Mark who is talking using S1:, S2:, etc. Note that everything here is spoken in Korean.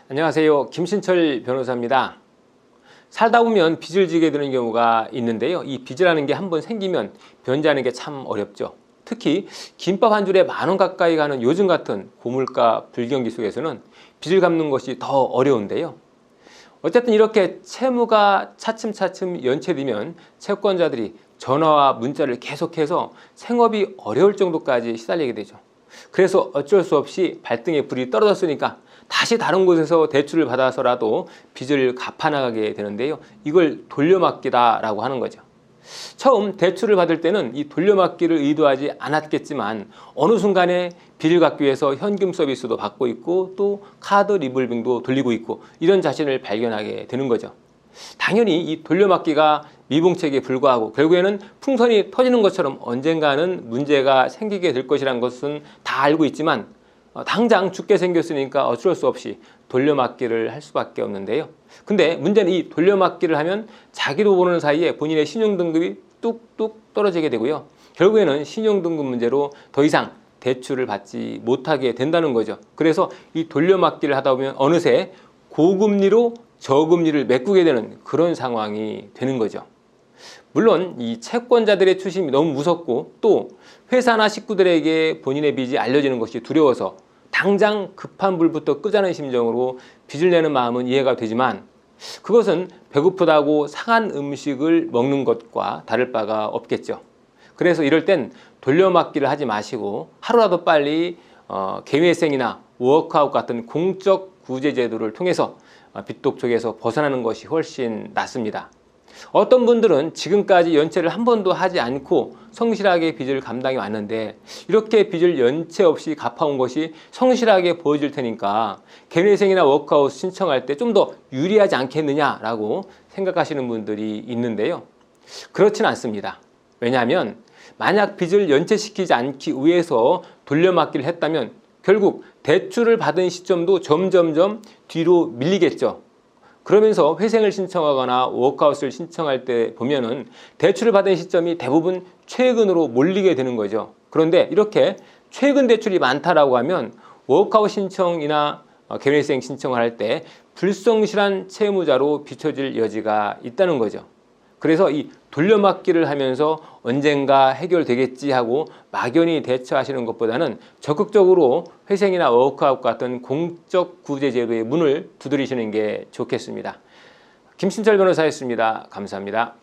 S1: 안녕하세요. 김신철 변호사입니다. 살다 보면 빚을 지게 되는 경우가 있는데요. 이 빚이라는 게 한번 생기면 변제하는 게 참 어렵죠. 특히 김밥 한 줄에 10,000원 가까이 가는 요즘 같은 고물가 불경기 속에서는 빚을 갚는 것이 더 어려운데요. 어쨌든 이렇게 채무가 차츰차츰 연체되면 채권자들이 전화와 문자를 계속해서 생업이 어려울 정도까지 시달리게 되죠. 그래서 어쩔 수 없이 발등에 불이 떨어졌으니까 다시 다른 곳에서 대출을 받아서라도 빚을 갚아나가게 되는데요. 이걸 돌려막기다라고 하는 거죠. 처음 대출을 받을 때는 이 돌려막기를 의도하지 않았겠지만 어느 순간에 빚을 갚기 위해서 현금 서비스도 받고 있고 또 카드 리볼빙도 돌리고 있고 이런 자신을 발견하게 되는 거죠. 당연히 이 돌려막기가 미봉책에 불과하고 결국에는 풍선이 터지는 것처럼 언젠가는 문제가 생기게 될 것이라는 것은 다 알고 있지만 당장 죽게 생겼으니까 어쩔 수 없이 돌려막기를 할 수밖에 없는데요. 근데 문제는 이 돌려막기를 하면 자기도 모르는 사이에 본인의 신용등급이 뚝뚝 떨어지게 되고요. 결국에는 신용등급 문제로 더 이상 대출을 받지 못하게 된다는 거죠. 그래서 이 돌려막기를 하다 보면 어느새 고금리로 저금리를 메꾸게 되는 그런 상황이 되는 거죠. 물론 이 채권자들의 추심이 너무 무섭고 또 회사나 식구들에게 본인의 빚이 알려지는 것이 두려워서 당장 급한 불부터 끄자는 심정으로 빚을 내는 마음은 이해가 되지만 그것은 배고프다고 상한 음식을 먹는 것과 다를 바가 없겠죠. 그래서 이럴 땐 돌려막기를 하지 마시고 하루라도 빨리 개회생이나 워크아웃 같은 공적 구제 제도를 통해서 빚독촉에서 벗어나는 것이 훨씬 낫습니다. 어떤 분들은 지금까지 연체를 한 번도 하지 않고 성실하게 빚을 감당해 왔는데 이렇게 빚을 연체 없이 갚아온 것이 성실하게 보여질 테니까 개회생이나 워크아웃 신청할 때 좀 더 유리하지 않겠느냐라고 생각하시는 분들이 있는데요. 그렇진 않습니다. 왜냐하면 만약 빚을 연체시키지 않기 위해서 돌려막기를 했다면 결국 대출을 받은 시점도 점점점 뒤로 밀리겠죠. 그러면서 회생을 신청하거나 워크아웃을 신청할 때 보면은 대출을 받은 시점이 대부분 최근으로 몰리게 되는 거죠. 그런데 이렇게 최근 대출이 많다라고 하면 워크아웃 신청이나 개회생 신청을 할 때 불성실한 채무자로 비춰질 여지가 있다는 거죠. 그래서 이 돌려막기를 하면서 언젠가 해결되겠지 하고 막연히 대처하시는 것보다는 적극적으로 회생이나 워크아웃 같은 공적 구제 제도의 문을 두드리시는 게 좋겠습니다. 김신철 변호사였습니다. 감사합니다.